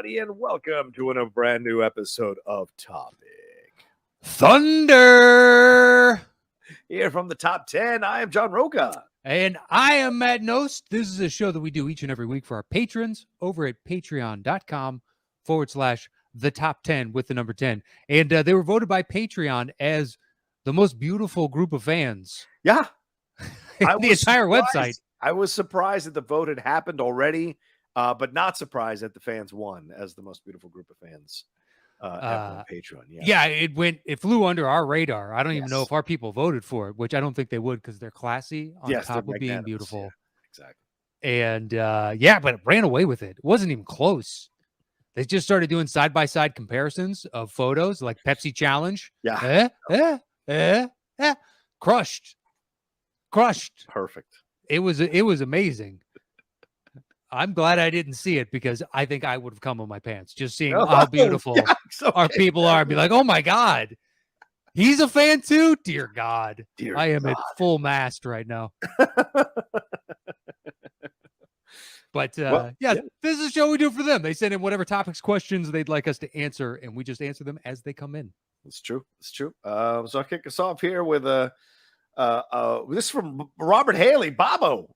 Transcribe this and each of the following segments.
everybody, and welcome to a brand new episode of Topic Thunder. Here from the top 10. I am John Roca. And I am Matt Nost. This is a show that we do each and every week for our patrons over at patreon.com/the top 10 with the number 10. And they were voted by Patreon as the most beautiful group of fans. Yeah. The entire website. I was surprised that the vote had happened already, but not surprised that the fans won as the most beautiful group of fans ever on Patreon. Yeah, it flew under our radar. I don't even know if our people voted for it, which I don't think they would because they're classy on top of being beautiful. Yeah, exactly. And but it ran away with it. It wasn't even close. They just started doing side-by-side comparisons of photos, like Pepsi Challenge. Yeah. Crushed. Perfect. It was amazing. I'm glad I didn't see it because I think I would have come on my pants just seeing how beautiful our people are and be like, oh my God, he's a fan too? Dear God. I am at full mast right now. But this is a show we do for them. They send in whatever topics, questions they'd like us to answer, and we just answer them as they come in. It's true. So I'll kick us off here with this is from Robert Haley, Bobo,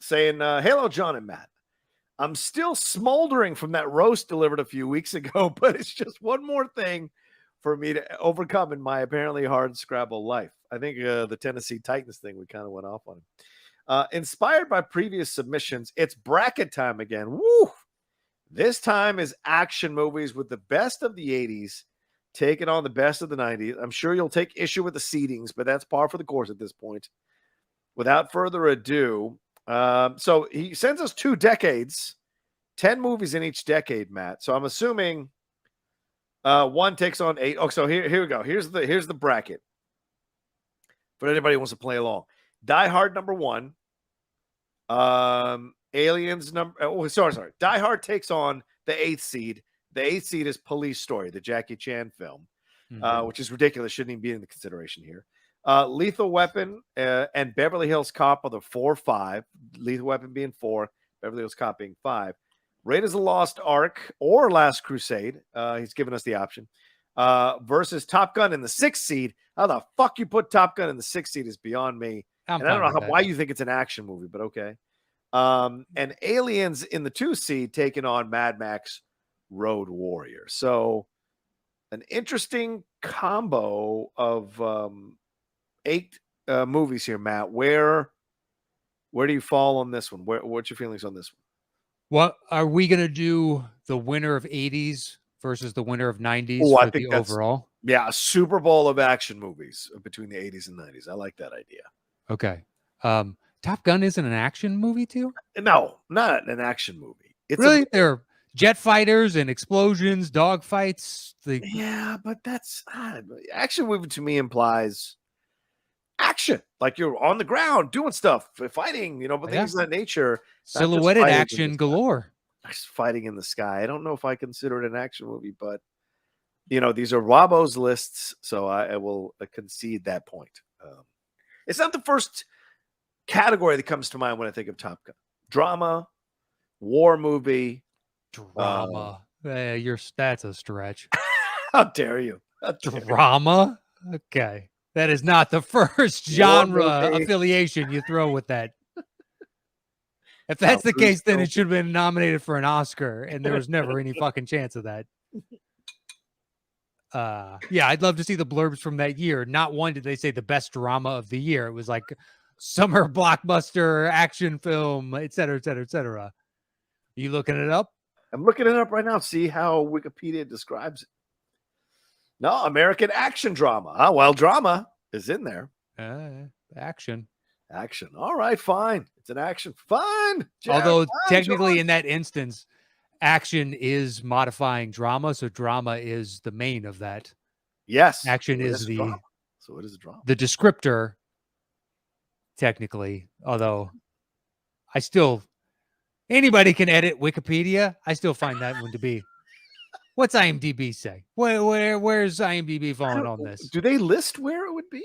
saying, hello, John and Matt. I'm still smoldering from that roast delivered a few weeks ago, but it's just one more thing for me to overcome in my apparently hard Scrabble life. I think the Tennessee Titans thing, we kind of went off on him. Inspired by previous submissions, it's bracket time again. Woo! This time is action movies with the best of the 80s taking on the best of the 90s. I'm sure you'll take issue with the seedings, but that's par for the course at this point. Without further ado, so he sends us 2 decades, 10 movies in each decade, Matt. So I'm assuming one takes on 8. Oh, so here we go. Here's the bracket for anybody who wants to play along. Die Hard number 1. Aliens number. Oh, sorry. Die Hard takes on the 8th seed. The 8th seed is Police Story, the Jackie Chan film, which is ridiculous. Shouldn't even be in the consideration here. Lethal Weapon and Beverly Hills Cop are the 4-5. Lethal Weapon being 4, Beverly Hills Cop being 5. Raiders of the Lost Ark or Last Crusade. He's given us the option. Versus Top Gun in the 6th seed. How the fuck you put Top Gun in the 6th seed is beyond me. I don't know why you think it's an action movie, but okay. And Aliens in the 2 seed taking on Mad Max Road Warrior. So an interesting combo of 8 movies here, Matt. Where do you fall on this one? What's your feelings on this one? What are we going to do? The winner of 80s versus the winner of 90s for the overall? Yeah, a Super Bowl of action movies between the 80s and 90s. I like that idea. Okay. Top Gun isn't an action movie too? No, not an action movie. It's really? They're jet fighters and explosions, dog fights. Yeah, but that's action movie to me implies action. Like you're on the ground doing stuff, fighting, but things of that nature. Silhouetted action galore. Fighting in the sky. I don't know if I consider it an action movie, but these are Robbo's lists, so I will concede that point. It's not the first category that comes to mind when I think of Top Gun. Drama, war movie. Drama. That's a stretch. How dare you? Drama? Okay. That is not the first genre affiliation you throw with that. If that's the case, then it should have been nominated for an Oscar, and there was never any fucking chance of that. I'd love to see the blurbs from that year. Not one did they say the best drama of the year. It was like summer blockbuster action film, et cetera, et cetera, et cetera. You looking it up? I'm looking it up right now. See how Wikipedia describes it. No, American action drama. Well, drama is in there. Action. All right, fine. It's an action. Fine. Although technically in that instance, action is modifying drama, so drama is the main of that. Yes. Action is the drama. So it is a drama. The descriptor, technically, although anybody can edit Wikipedia. I still find that one to be. What's IMDb say? Where's IMDb falling on this? Do they list where it would be?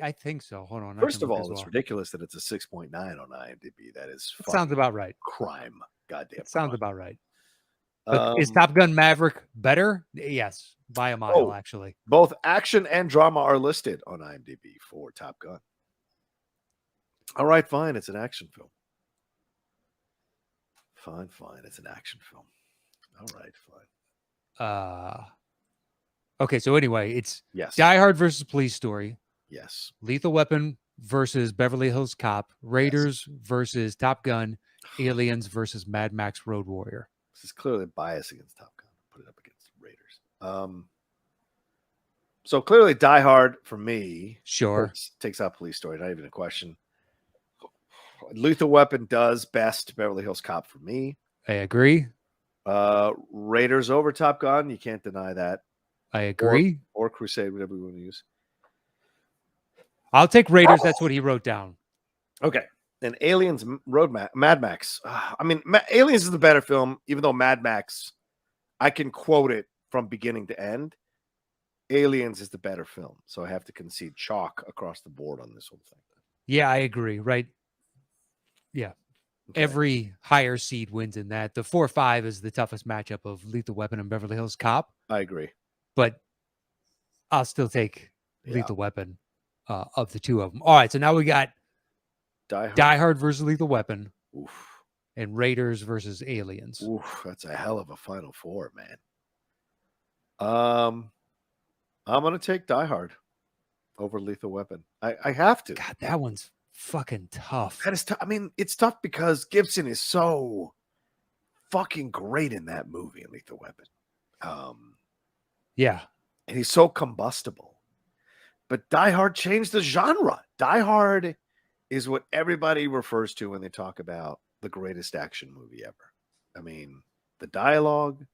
I think so. Hold on. First of all, it's ridiculous that it's a 6.9 on IMDb. That is sounds about right. Crime. Goddamn. Sounds about right. But is Top Gun Maverick better? Yes, by a mile, actually. Both action and drama are listed on IMDb for Top Gun. All right, fine. It's an action film. Fine. It's an action film. All right, fine. Okay, so anyway, it's yes. Die Hard versus Police Story. Yes. Lethal Weapon versus Beverly Hills Cop. Raiders versus Top Gun. Aliens versus Mad Max Road Warrior. This is clearly bias against Top Gun. Put it up against Raiders. So clearly Die Hard for me. Sure. Takes out Police Story. Not even a question. Lethal Weapon does best Beverly Hills Cop for me. I agree. Raiders over Top Gun. You can't deny that. I agree. Or Crusade, whatever we want to use. I'll take Raiders. That's what he wrote down. Okay. And Aliens, Mad Max. I mean, Aliens is the better film, even though Mad Max, I can quote it from beginning to end. Aliens is the better film. So I have to concede chalk across the board on this whole thing. Yeah, I agree. Right. Yeah. Okay. Every higher seed wins in that. The 4-5 is the toughest matchup of Lethal Weapon and Beverly Hills Cop. I agree. But I'll still take Lethal Weapon of the two of them. All right. So now we got Die Hard versus Lethal Weapon. Oof. And Raiders versus Aliens. Oof, that's a hell of a final four, man. I'm going to take Die Hard over Lethal Weapon. I have to. God, that one's fucking tough. That is tough. I mean, it's tough because Gibson is so fucking great in that movie, in Lethal Weapon. Yeah. And he's so combustible. But Die Hard changed the genre. Die Hard is what everybody refers to when they talk about the greatest action movie ever. I mean, the dialogue,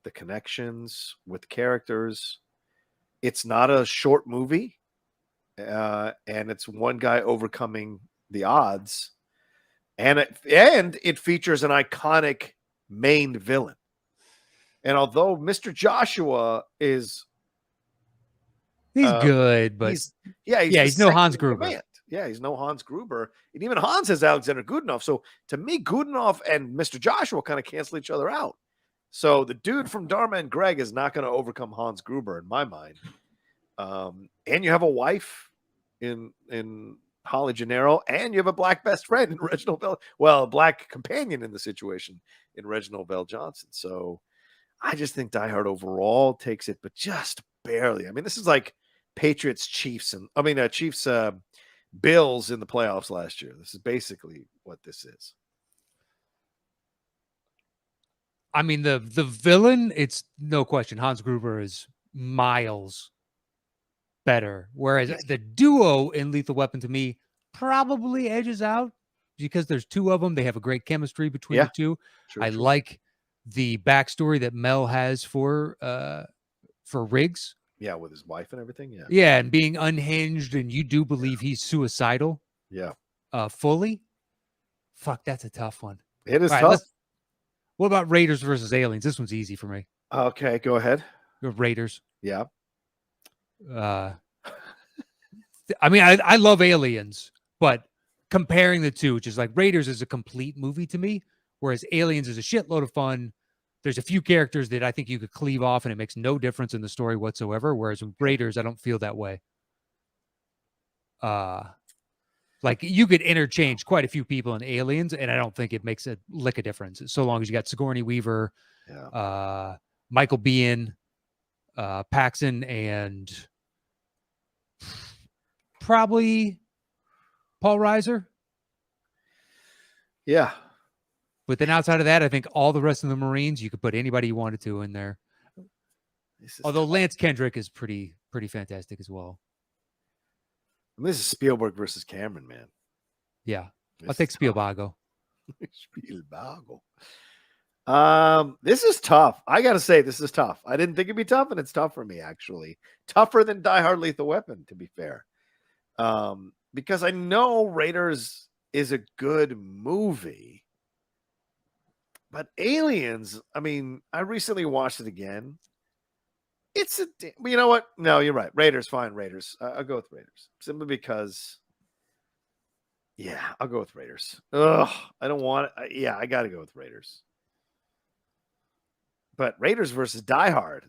the connections with characters. It's not a short movie. And it's one guy overcoming the odds. And it features an iconic main villain. And although Mr. Joshua is... He's good, but... he's no Hans Gruber. Yeah, he's no Hans Gruber. And even Hans has Alexander Goodenough. So to me, Goodenough and Mr. Joshua kind of cancel each other out. So the dude from Dharma and Greg is not going to overcome Hans Gruber in my mind. And you have a wife in Holly Gennaro, and you have a black best friend in Reginald Bell. Well, a black companion in the situation in Reginald Bell Johnson. So I just think Die Hard overall takes it, but just barely. I mean, this is like Patriots Chiefs Chiefs Bills in the playoffs last year. This is basically what this is. I mean, the villain, it's no question. Hans Gruber is miles better. Whereas the duo in Lethal Weapon, to me, probably edges out because there's two of them. They have a great chemistry between the two. True. Like the backstory that Mel has for Riggs. Yeah, with his wife and everything. Yeah. Yeah, and being unhinged, and you do believe he's suicidal. Yeah. Fully. Fuck, that's a tough one. It is tough. What about Raiders versus Aliens? This one's easy for me. Okay, go ahead. Raiders. Yeah. I mean, I love Aliens, but comparing the two, which is like Raiders is a complete movie to me, whereas Aliens is a shitload of fun. There's a few characters that I think you could cleave off and it makes no difference in the story whatsoever. Whereas with Raiders, I don't feel that way. Like you could interchange quite a few people in Aliens, and I don't think it makes a lick of difference. So long as you got Sigourney Weaver, Michael Biehn, Paxton, and probably Paul Reiser. Yeah. But then outside of that, I think all the rest of the Marines, you could put anybody you wanted to in there. Although Lance Kendrick is pretty fantastic as well. I mean, this is Spielberg versus Cameron, man. Yeah. I'll take Spielberg. This is tough. I got to say, this is tough. I didn't think it'd be tough, and it's tough for me, actually. Tougher than Die Hard Lethal Weapon, to be fair. Because I know Raiders is a good movie. But Aliens, I mean, I recently watched it again. You know what? No, you're right. Raiders, fine. Raiders. I'll go with Raiders. Simply because, I'll go with Raiders. Ugh, I don't want it. I got to go with Raiders. But Raiders versus Die Hard.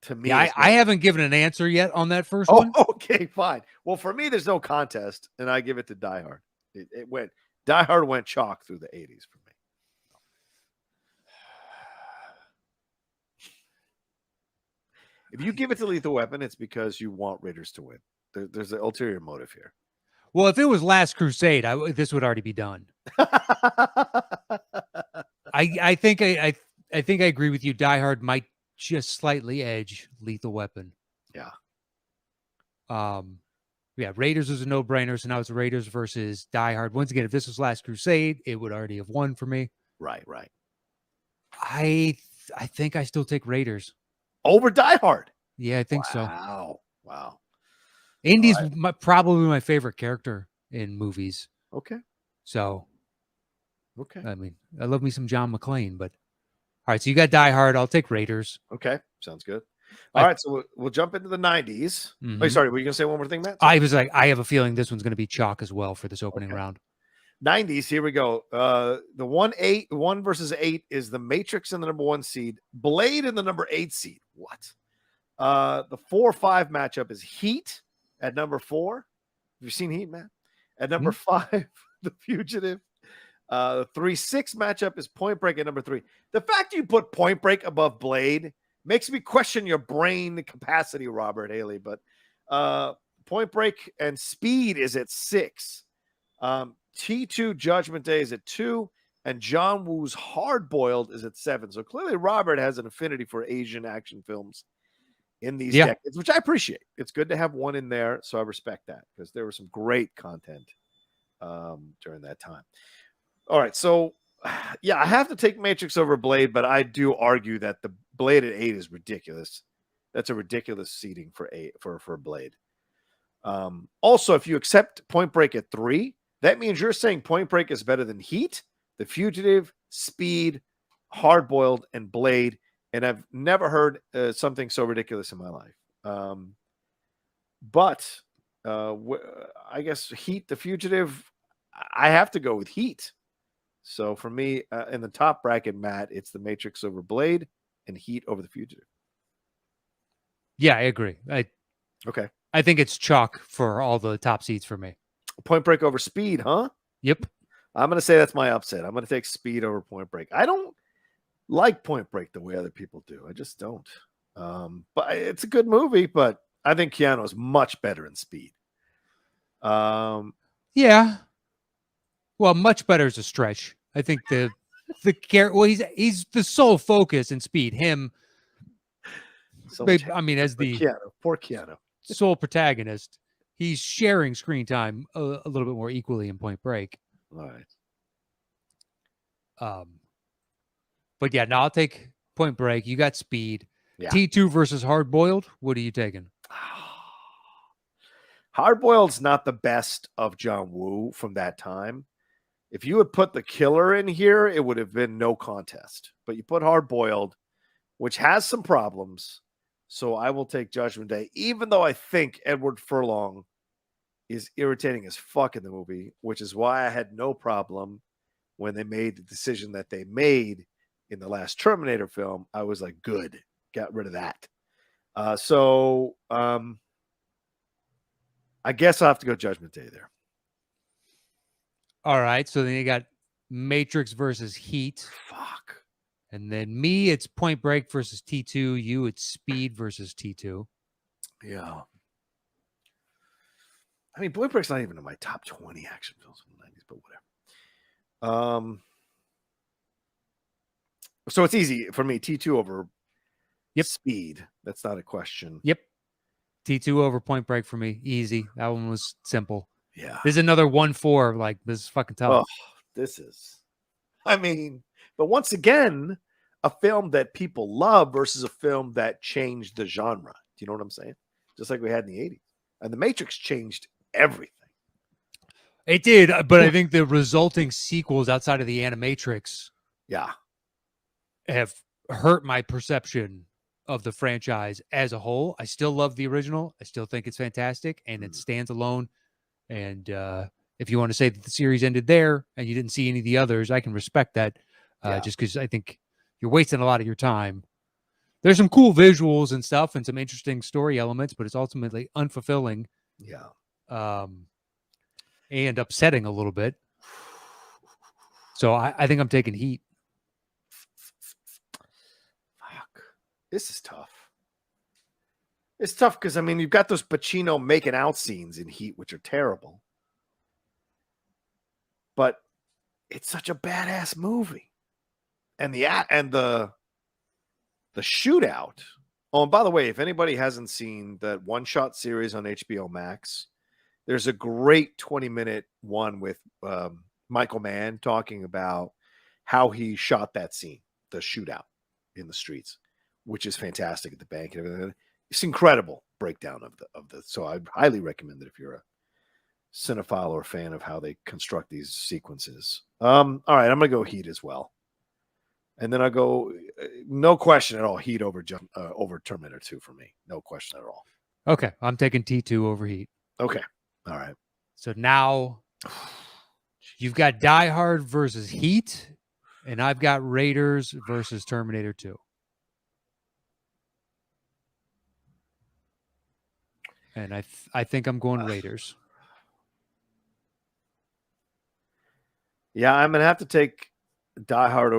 To me, Yeah, I haven't given an answer yet on that first oh, one. okay, fine. Well, for me, there's no contest, and I give it to Die Hard. It went Die Hard went chalk through the 80s for me. If you give it to Lethal Weapon, it's because you want Raiders to win. There's an ulterior motive here. Well, if it was Last Crusade, this would already be done. I think I agree with you. Die Hard might just slightly edge Lethal Weapon. Yeah. Yeah, Raiders was a no-brainer, so now it's Raiders versus Die Hard. Once again, if this was Last Crusade, it would already have won for me. Right. I think I still take Raiders over Die Hard. Yeah, I think so. Wow. Indy's probably my favorite character in movies. Okay. So, okay. I mean, I love me some John McClane, but all right. So you got Die Hard. I'll take Raiders. Okay, sounds good. All right, so we'll jump into the 90s. Mm-hmm. Oh, sorry, were you going to say one more thing, Matt? I was like, I have a feeling this one's going to be chalk as well for this opening round. 90s, here we go. The 1 versus 8 is the Matrix in the number 1 seed, Blade in the number 8 seed. What? The 4-5 matchup is Heat at number 4. Have you seen Heat, man? At number 5, The Fugitive. The 3-6 matchup is Point Break at number 3. The fact you put Point Break above Blade makes me question your brain capacity, Robert Haley. But Point Break and Speed is at 6. T2 Judgment Day is at 2. And John Woo's Hard Boiled is at 7. So clearly Robert has an affinity for Asian action films in these decades, which I appreciate. It's good to have one in there. So I respect that because there was some great content during that time. All right. So, yeah, I have to take Matrix over Blade, but I do argue that the Blade at 8 is ridiculous. That's a ridiculous seating for Blade. Also, if you accept Point Break at 3, that means you're saying Point Break is better than Heat, The Fugitive, Speed, Hard Boiled, and Blade. And I've never heard something so ridiculous in my life. But I guess Heat, The Fugitive, I have to go with Heat. So for me, in the top bracket, Matt, it's The Matrix over Blade and Heat over The Fugitive. Yeah, I agree. Okay. I think it's chalk for all the top seeds for me. Point Break over Speed, huh? Yep. I'm going to say that's my upset. I'm going to take Speed over Point Break. I don't like Point Break the way other people do. I just don't. But it's a good movie, but I think Keanu is much better in Speed. Yeah. Well, much better is a stretch. I think the he's the sole focus in Speed. Him. I mean, as the poor Keanu sole protagonist, he's sharing screen time a little bit more equally in Point Break. All right. But yeah, now I'll take Point Break. You got Speed. Yeah. T2 versus Hard Boiled. What are you taking? Hard Boiled's not the best of John Woo from that time. If you had put The Killer in here, it would have been no contest. But you put Hard Boiled, which has some problems. So I will take Judgment Day, even though I think Edward Furlong is irritating as fuck in the movie, which is why I had no problem when they made the decision that they made in the last Terminator film. I was like, good, got rid of that. So I guess I'll have to go Judgment Day there. All right. So then you got Matrix versus Heat. Fuck. And then me, it's Point Break versus T2. You, it's Speed versus T2. Yeah. I mean, Point Break's not even in my top 20 action films from the 90s, but whatever. So it's easy for me. T2 over Speed. That's not a question. Yep. T2 over Point Break for me. Easy. That one was simple. Yeah. This is another 1-4. Like, this is fucking tough. Oh, this is. I mean, but once again, a film that people love versus a film that changed the genre. Do you know what I'm saying? Just like we had in the 80s. And The Matrix changed everything. It did, but I think the resulting sequels outside of the Animatrix have hurt my perception of the franchise as a whole. I still love the original. I still think it's fantastic, and it stands alone. And if you want to say that the series ended there and you didn't see any of the others, I can respect that just because I think you're wasting a lot of your time. There's some cool visuals and stuff and some interesting story elements, but it's ultimately unfulfilling. Yeah. And upsetting a little bit. So I think I'm taking Heat. Fuck. This is tough. It's tough because, I mean, you've got those Pacino making out scenes in Heat, which are terrible. But it's such a badass movie. And the shootout. Oh, and by the way, if anybody hasn't seen that one-shot series on HBO Max, there's a great 20-minute one with Michael Mann talking about how he shot that scene, the shootout in the streets, which is fantastic at the bank and everything. It's incredible breakdown of the. So I highly recommend it if you're a cinephile or fan of how they construct these sequences. All right, I'm gonna go Heat as well, and then I go no question at all Heat over Terminator 2 for me, no question at all. Okay, I'm taking T2 over Heat. Okay, all right. So now you've got Die Hard versus Heat, and I've got Raiders versus Terminator 2. And I think I'm going Raiders. Yeah, I'm gonna have to take Die Hard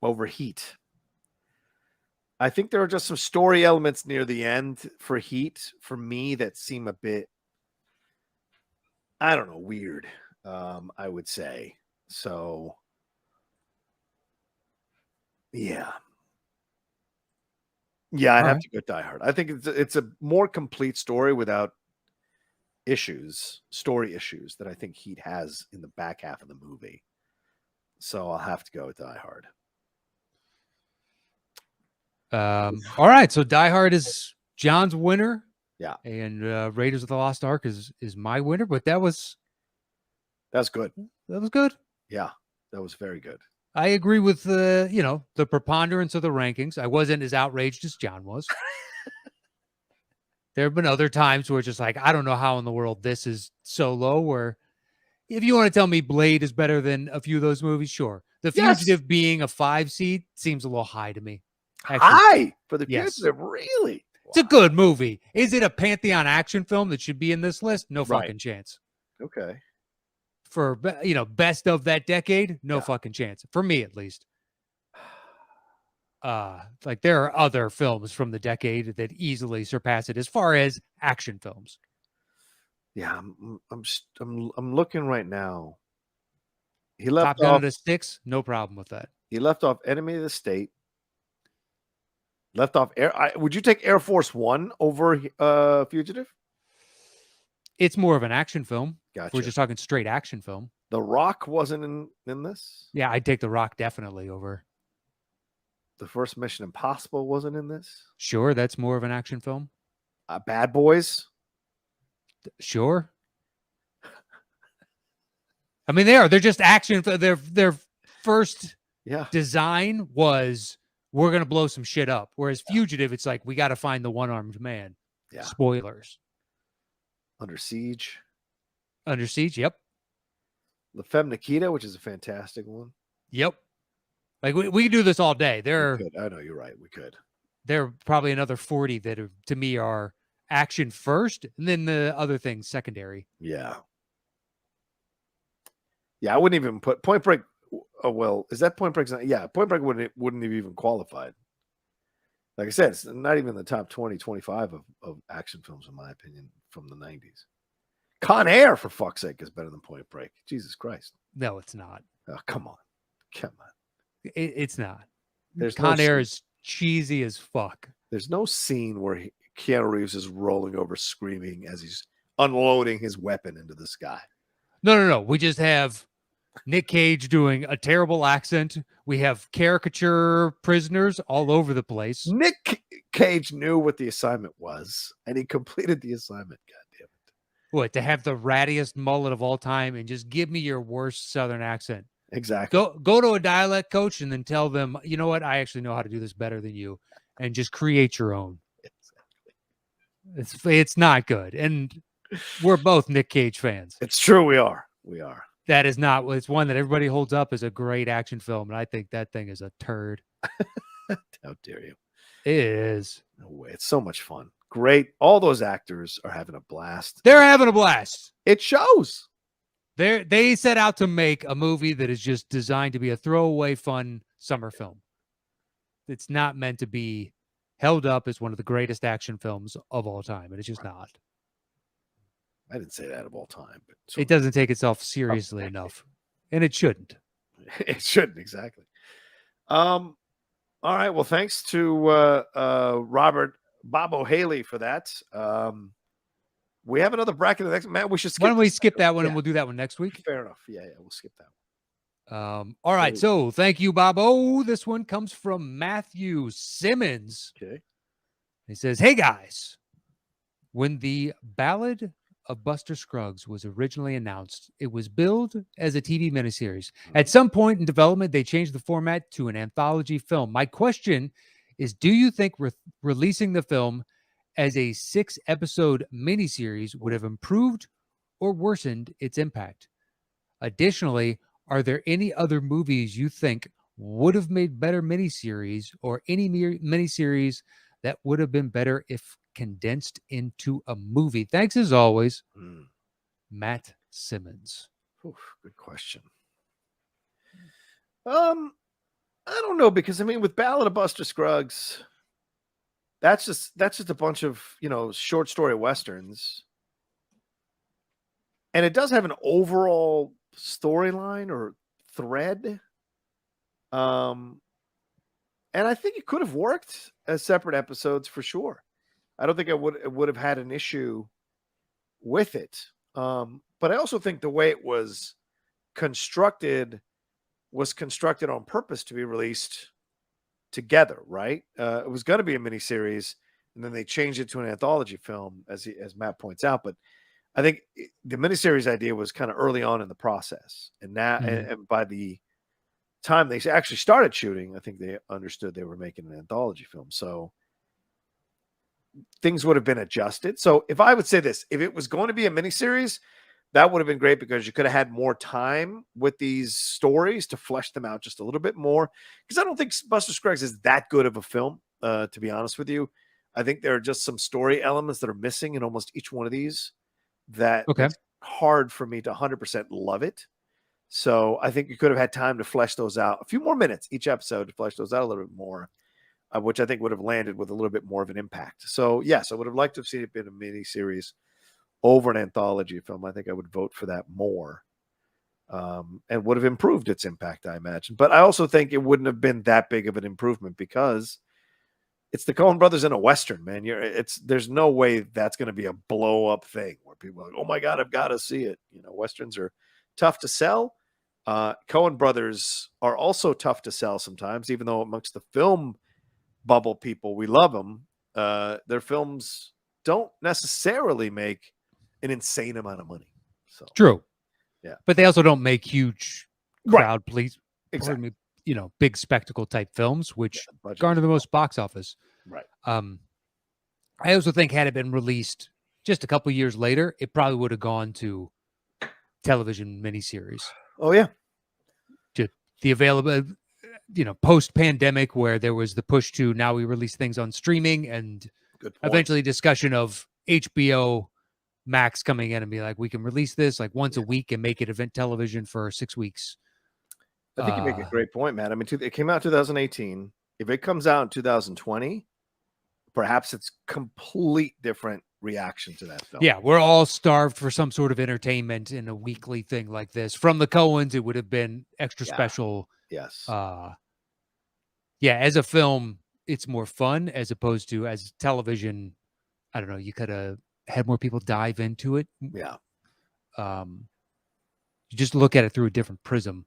over Heat. I think there are just some story elements near the end for Heat for me that seem a bit, I don't know, weird. I would say so. Yeah. Yeah, I'd have to go Die Hard. I think it's a more complete story without story issues that I think Heat has in the back half of the movie. So I'll have to go with Die Hard. All right, so Die Hard is John's winner. Yeah, and Raiders of the Lost Ark is my winner. But that's good. That was good. Yeah, that was very good. I agree with the preponderance of the rankings. I wasn't as outraged as John was. There have been other times where it's just like, I don't know how in the world this is so low. Where if you want to tell me Blade is better than a few of those movies, sure. The Fugitive being a 5 seed seems a little high to me. Actually, high for the Fugitive, really? It's a good movie. Is it a Pantheon action film that should be in this list? No fucking chance. Okay. For best of that decade, no fucking chance. For me, at least. Like there are other films from the decade that easily surpass it as far as action films. Yeah, I'm looking right now. He left Top Gun to 6, no problem with that. He left off Enemy of the State. Left off would you take Air Force One over Fugitive? It's more of an action film. Gotcha. We're just talking straight action film. The Rock wasn't in this? Yeah, I'd take The Rock definitely over. The first Mission Impossible wasn't in this? Sure, that's more of an action film. Bad Boys? Sure. I mean, they're just action. Their first design was, we're going to blow some shit up. Whereas Fugitive, it's like, we got to find the one-armed man. Yeah. Spoilers. Under Siege. Under Siege, yep. La Femme Nikita, which is a fantastic one. Yep. Like, we could do this all day. I know, you're right. We could. There are probably another 40 that are, to me, are action first, and then the other things secondary. Yeah. Yeah, I wouldn't even put Point Break. Oh, well, is that Point Break? Yeah, Point Break wouldn't have even qualified. Like I said, it's not even the top 20, 25 of action films, in my opinion, from the 90s. Con Air, for fuck's sake, is better than Point Break. Jesus Christ. No, it's not. Oh, come on. It's not. There's Con Air is cheesy as fuck. There's no scene where Keanu Reeves is rolling over screaming as he's unloading his weapon into the sky. No. We just have Nick Cage doing a terrible accent. We have caricature prisoners all over the place. Nick Cage knew what the assignment was, and he completed the assignment. God damn it. What, to have the rattiest mullet of all time and just give me your worst Southern accent? Exactly. Go to a dialect coach and then tell them, you know what? I actually know how to do this better than you, and just create your own. Exactly. It's not good. And we're both Nick Cage fans. It's true. We are. That is not. It's one that everybody holds up as a great action film, and I think that thing is a turd. How dare you? It is. No way. It's so much fun. Great. All those actors are having a blast. They're having a blast. It shows. They set out to make a movie that is just designed to be a throwaway, fun summer film. It's not meant to be held up as one of the greatest action films of all time, and it's just not. I didn't say that of all time, but it doesn't take itself seriously enough, and it shouldn't. It shouldn't, exactly. All right. Well, thanks to Robert Bob O'Haley for that. We have another bracket. The next man, we should skip. Why don't we skip that one and we'll do that one next week? Fair enough. Yeah, we'll skip that one. All right. So thank you, Bobo. This one comes from Matthew Simmons. Okay. He says, "Hey guys, when the Ballad of Buster Scruggs was originally announced, it was billed as a TV miniseries. At some point in development, they changed the format to an anthology film. My question is, do you think releasing the film as a 6-episode miniseries would have improved or worsened its impact? Additionally, are there any other movies you think would have made better miniseries, or any miniseries that would have been better if condensed into a movie? Thanks as always, Matt Simmons." Oof, good question. I don't know, because I mean, with Ballad of Buster Scruggs, that's just a bunch of, short story westerns, and it does have an overall storyline or thread. And I think it could have worked as separate episodes for sure. I don't think it would have had an issue with it. But I also think the way it was constructed on purpose to be released together, right? It was going to be a miniseries, and then they changed it to an anthology film, as Matt points out. But I think the miniseries idea was kind of early on in the process, and now, and by the time they actually started shooting, I think they understood they were making an anthology film. So things would have been adjusted. So if I would say this, if it was going to be a miniseries, that would have been great, because you could have had more time with these stories to flesh them out just a little bit more. Because I don't think Buster Scruggs is that good of a film, to be honest with you. I think there are just some story elements that are missing in almost each one of these that it's hard for me to 100% love it. So I think you could have had time to flesh those out, a few more minutes each episode to flesh those out a little bit more, which I think would have landed with a little bit more of an impact. So yes, I would have liked to have seen it in a mini series over an anthology film. I think I would vote for that more, and would have improved its impact, I imagine. But I also think it wouldn't have been that big of an improvement, because it's the Coen brothers in a Western, man. There's no way that's going to be a blow up thing where people are like, oh my God, I've got to see it. Westerns are tough to sell. Coen brothers are also tough to sell sometimes, even though amongst the film bubble people, we love them. Their films don't necessarily make an insane amount of money. So true. Yeah. But they also don't make huge crowd, right. please. Exactly. Big spectacle type films, which garner the most box office. Right. I also think had it been released just a couple years later, it probably would have gone to television miniseries. Oh yeah. Just the available, post-pandemic, where there was the push to now we release things on streaming, and eventually discussion of HBO Max coming in and be like, we can release this like once a week and make it event television for 6 weeks. I think you make a great point, man. I mean, it came out in 2018. If it comes out in 2020, perhaps it's complete different reaction to that film. Yeah, we're all starved for some sort of entertainment in a weekly thing like this. From the Coens, it would have been extra special. Yes. As a film, it's more fun, as opposed to as television. I don't know. You could have had more people dive into it. Yeah. You just look at it through a different prism.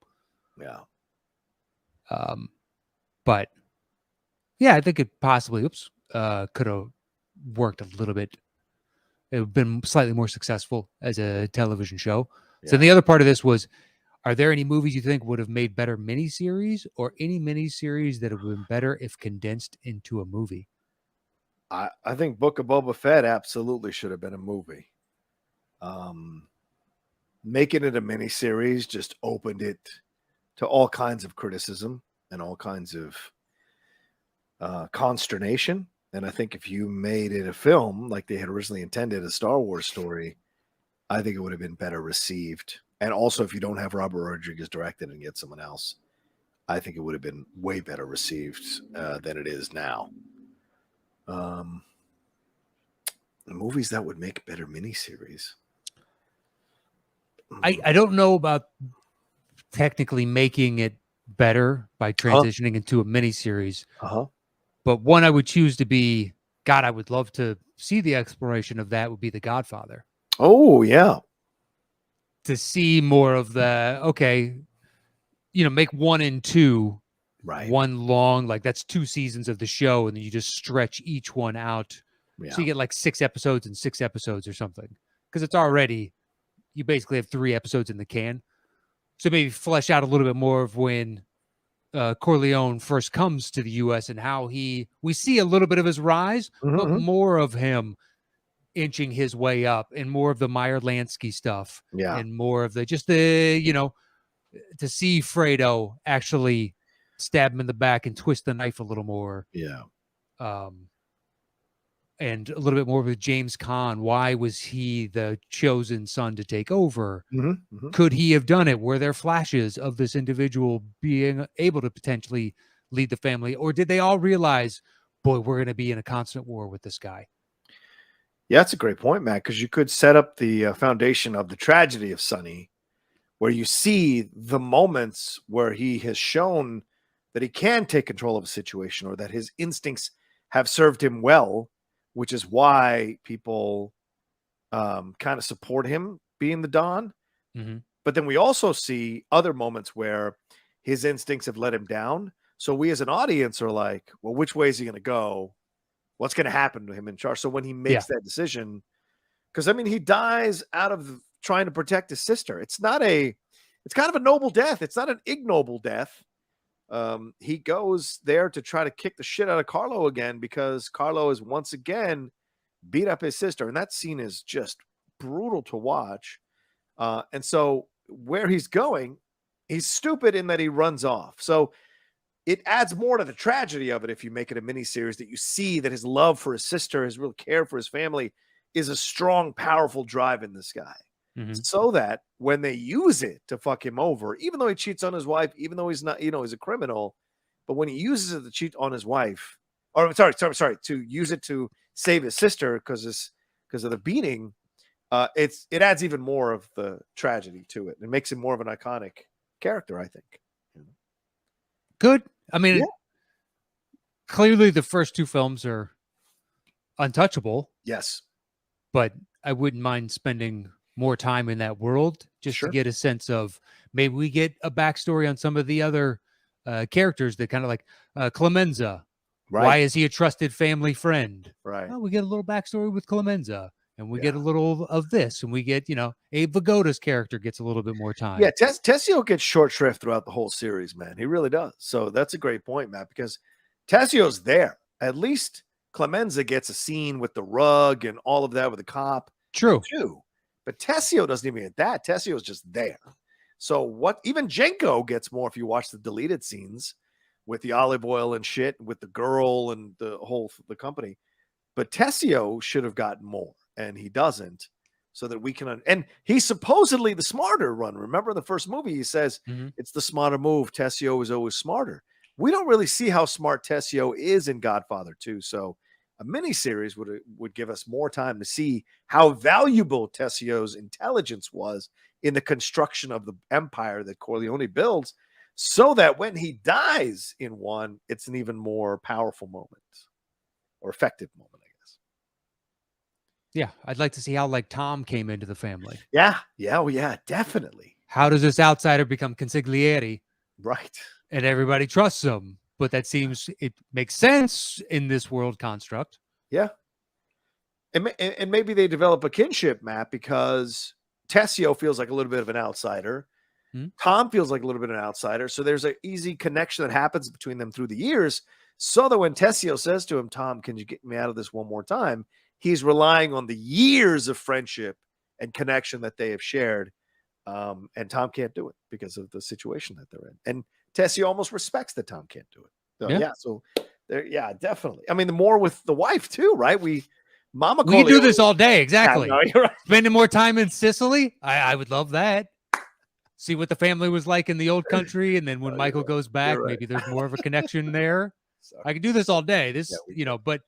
Yeah. But yeah, I think it possibly could have worked a little bit. It would have been slightly more successful as a television show. Yeah. So the other part of this was, are there any movies you think would have made better miniseries, or any miniseries that have been better if condensed into a movie? I think Book of Boba Fett absolutely should have been a movie. making it a miniseries just opened it to all kinds of criticism and all kinds of consternation. And I think if you made it a film like they had originally intended, a Star Wars story, I think it would have been better received. And also, if you don't have Robert Rodriguez directed and get someone else, I think it would have been way better received than it is now. Movies that would make better miniseries. I don't know about technically making it better by transitioning into a miniseries. But one I would choose to be, God, I would love to see the exploration of that, would be The Godfather. Oh, yeah. To see more of the, okay, make 1 and 2, right? One long, like that's 2 seasons of the show, and then you just stretch each one out. Yeah. So you get like 6 episodes and 6 episodes or something. Because it's already, you basically have 3 episodes in the can. So maybe flesh out a little bit more of when Corleone first comes to the U.S. and how we see a little bit of his rise, but more of him inching his way up, and more of the Meyer Lansky stuff, and more of the to see Fredo actually stab him in the back and twist the knife a little more, and a little bit more with James Caan. Why was he the chosen son to take over? Could he have done it? Were there flashes of this individual being able to potentially lead the family? Or did they all realize, boy, we're going to be in a constant war with this guy? Yeah, that's a great point, Matt, because you could set up the foundation of the tragedy of Sonny, where you see the moments where he has shown that he can take control of a situation, or that his instincts have served him well, which is why people kind of support him being the Don. But then we also see other moments where his instincts have let him down. So we as an audience are like, well, which way is he going to go? What's going to happen to him in charge? So when he makes that decision, because I mean, he dies out of trying to protect his sister. It's kind of a noble death. It's not an ignoble death. He goes there to try to kick the shit out of Carlo again, because Carlo is once again beat up his sister. And that scene is just brutal to watch. And so where he's going, he's stupid in that he runs off. So it adds more to the tragedy of it if you make it a miniseries, that you see that his love for his sister, his real care for his family, is a strong, powerful drive in this guy. So that when they use it to fuck him over, even though he cheats on his wife, even though he's not, he's a criminal, but when he uses it to cheat on his wife, or sorry, to use it to save his sister because of the beating, it adds even more of the tragedy to it. It makes him more of an iconic character, I think. Good. I mean, clearly the first 2 films are untouchable. Yes. But I wouldn't mind spending more time in that world just to get a sense of, maybe we get a backstory on some of the other characters that kind of like Clemenza. Right. Why is he a trusted family friend? Right. Well, we get a little backstory with Clemenza, and we get a little of this, and we get, Abe Vigoda's character gets a little bit more time. Yeah, Tessio gets short shrift throughout the whole series, man. He really does. So that's a great point, Matt, because Tessio's there. At least Clemenza gets a scene with the rug and all of that with the cop. True. Too. But Tessio doesn't even get that. Tessio's just there. So even Jenko gets more if you watch the deleted scenes with the olive oil and shit, with the girl and the company. But Tessio should have gotten more, and he doesn't, so that we can, and he's supposedly the smarter one. Remember in the first movie, he says it's the smarter move. Tessio is always smarter. We don't really see how smart Tessio is in Godfather 2. So a miniseries would give us more time to see how valuable Tessio's intelligence was in the construction of the empire that Corleone builds, so that when he dies in one, it's an even more powerful moment, or effective moment, I guess. Yeah, I'd like to see how Tom came into the family. Yeah, definitely. How does this outsider become consigliere? Right. And everybody trusts him. But that seems, it makes sense in this world construct. Yeah. And maybe they develop a kinship, Matt, because Tessio feels like a little bit of an outsider. Tom feels like a little bit of an outsider. So there's an easy connection that happens between them through the years. So that when Tessio says to him, Tom, can you get me out of this one more time? He's relying on the years of friendship and connection that they have shared And Tom can't do it because of the situation that they're in. And Tessie almost respects that Tom can't do it. So, Yeah. so there, definitely. I mean, the more with the wife too, right? Mama, we can do this all day. Exactly. No, you're right. Spending more time in Sicily. I would love that. See what the family was like in the old country, and then when Michael goes back, maybe there's more of a connection there. Sorry. I can do this all day. But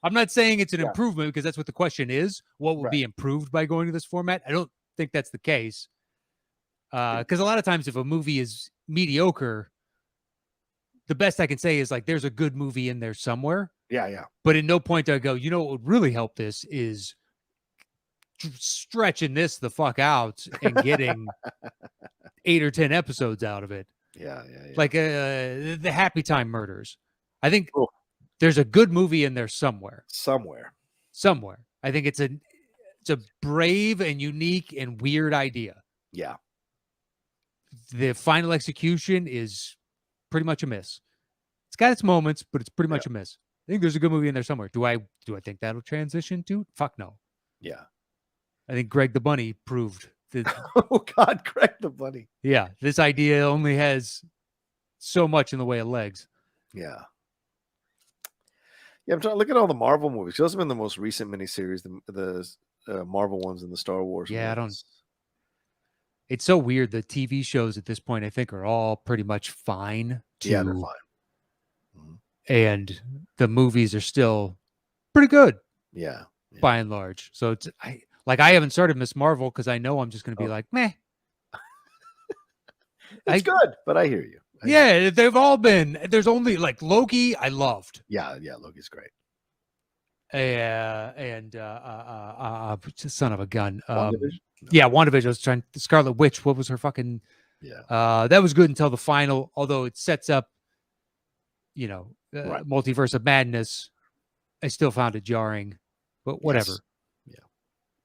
I'm not saying it's an improvement, because that's what the question is. What will be improved by going to this format? I don't think that's the case. Because a lot of times if a movie is mediocre, the best I can say is like there's a good movie in there somewhere. Yeah. But in no point do I go, what would really help this is stretching this the fuck out and getting 8 or 10 episodes out of it. Yeah. Like the Happy Time Murders. I think there's a good movie in there somewhere. I think it's a brave and unique and weird idea. Yeah. The final execution is pretty much a miss. It's got its moments, but it's pretty much a miss. I think there's a good movie in there somewhere. Do I think that'll transition to? Fuck no. Yeah. I think Greg the Bunny proved that. Oh God, Greg the Bunny. Yeah, this idea only has so much in the way of legs. Yeah. Yeah, I'm trying to look at all the Marvel movies. Those have been the most recent miniseries, the Marvel ones and the Star Wars. Yeah, movies. It's so weird. The TV shows at this point, I think, are all pretty much fine. Yeah, they're fine. Mm-hmm. And the movies are still pretty good. Yeah. By and large. So I haven't started Miss Marvel because I know I'm just going to be like, meh. It's good, but I hear you. They've all been. There's only like Loki. I loved. Yeah, Loki's great. And son of a gun. WandaVision. I was trying. Scarlet Witch. What was her fucking? Yeah. That was good until the final. Although it sets up, Multiverse of Madness. I still found it jarring, but whatever. Yes.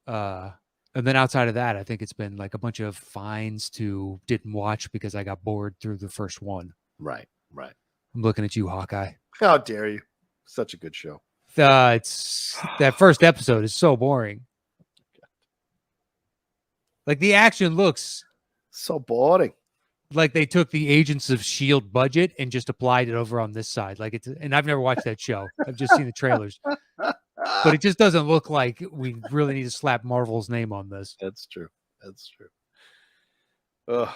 Yeah. And then outside of that, I think it's been like a bunch of fines to didn't watch because I got bored through the first one. Right. I'm looking at you, Hawkeye. How dare you? Such a good show. It's that first episode is so boring. Like the action looks so boring. Like they took the Agents of S.H.I.E.L.D. budget and just applied it over on this side. And I've never watched that show. I've just seen the trailers. But it just doesn't look like we really need to slap Marvel's name on this. That's true. Ugh.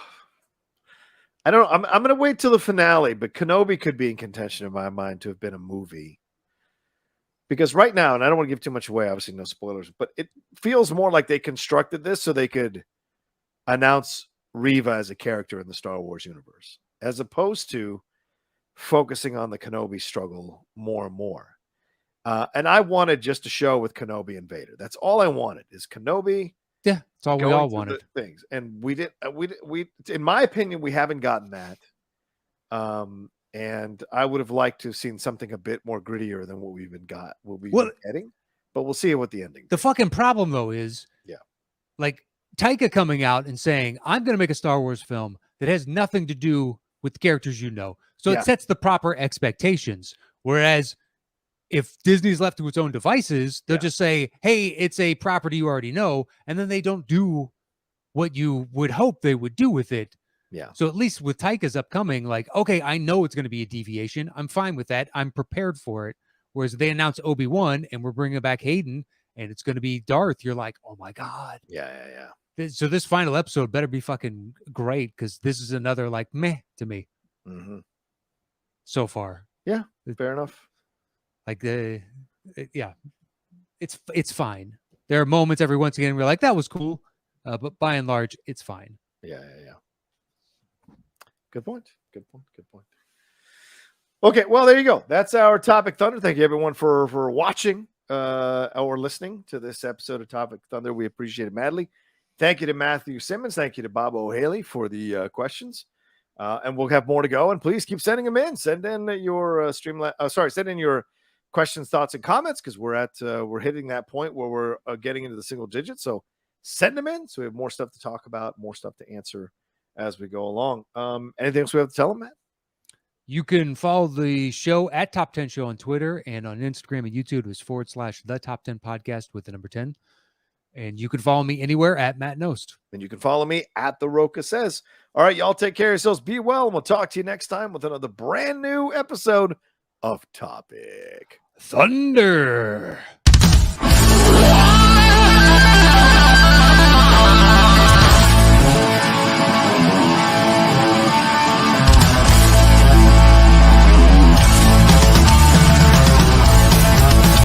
I don't know. I'm going to wait till the finale, but Kenobi could be in contention in my mind to have been a movie. Because right now, and I don't want to give too much away, obviously no spoilers, but it feels more like they constructed this so they could announce Reva as a character in the Star Wars universe, as opposed to focusing on the Kenobi struggle more and more. And I wanted just a show with Kenobi and Vader. That's all I wanted is Kenobi. Yeah, that's all we all wanted. Things, and we in my opinion, we haven't gotten that. And I would have liked to have seen something a bit more grittier than what we've been getting. But we'll see what the ending. The fucking problem though is, like Taika coming out and saying, "I'm going to make a Star Wars film that has nothing to do with the characters so it sets the proper expectations. Whereas if Disney's left to its own devices, they'll just say, hey, it's a property you already know. And then they don't do what you would hope they would do with it. Yeah. So at least with Taika's upcoming, like, okay, I know it's going to be a deviation. I'm fine with that. I'm prepared for it. Whereas they announced Obi-Wan and we're bringing back Hayden and it's going to be Darth. You're like, oh my God. Yeah. So this final episode better be fucking great because this is another like meh to me. Mm-hmm. So far. Yeah, fair enough. Like it's fine. There are moments every once again we're like, that was cool. But by and large, it's fine. Yeah. Good point. Okay, well, there you go. That's our Topic Thunder. Thank you, everyone, for watching or listening to this episode of Topic Thunder. We appreciate it madly. Thank you to Matthew Simmons. Thank you to Bob O'Haley for the questions. And we'll have more to go. And please keep sending them in. Send in your send in your questions, thoughts, and comments because we're hitting that point where we're getting into the single digits. So send them in so we have more stuff to talk about, more stuff to answer as we go along. Anything else we have to tell them, Matt? You can follow the show at Top 10 Show on Twitter and on Instagram and YouTube. It was /the Top 10 Podcast with the number 10. And you can follow me anywhere at Matt Nost. And you can follow me at The Roca Says. All right, y'all take care of yourselves. Be well, and we'll talk to you next time with another brand new episode of Topic Thunder.